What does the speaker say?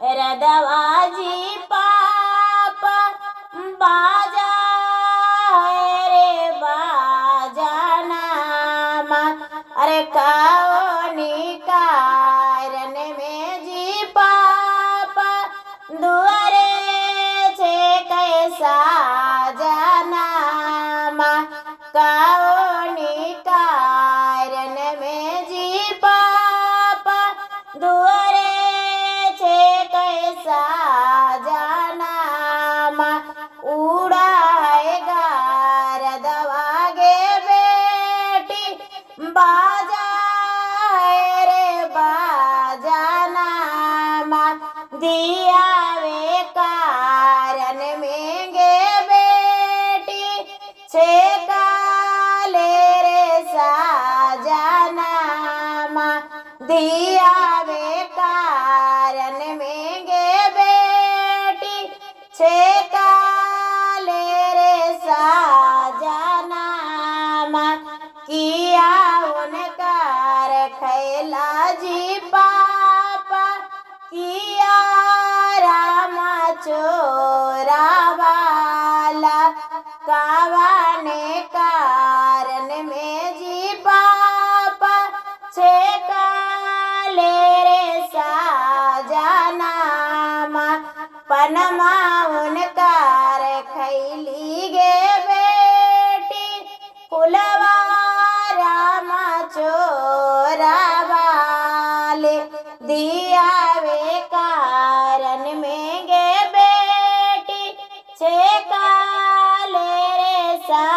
रदवाजी पाप बाजा है रे बाजा नामा। अरे काओनी कारण में जी पाप दुआरे छे कैसा जनामा। काओनी कारण में जी पाप दुआरे कैसा जनामा। उड़ाएगा रदवागे बेटी बाजा है रे बाजा नामा। दिया वे कारण में गे बेटी छेका ले रे साजनामा। दिया वे कारण में गे बेटी छेका ले रे साजनामा। किया उनकार खैला जी पापा किया रामा चोरा वाला। कावाने कारण में जी पापा छेका ले रे साजनामा। पनमा उनकार खैली गे बेटी कुलवा रामा चोरा वाले। दिया वे कारण में गे बेटी छेका ले रे सा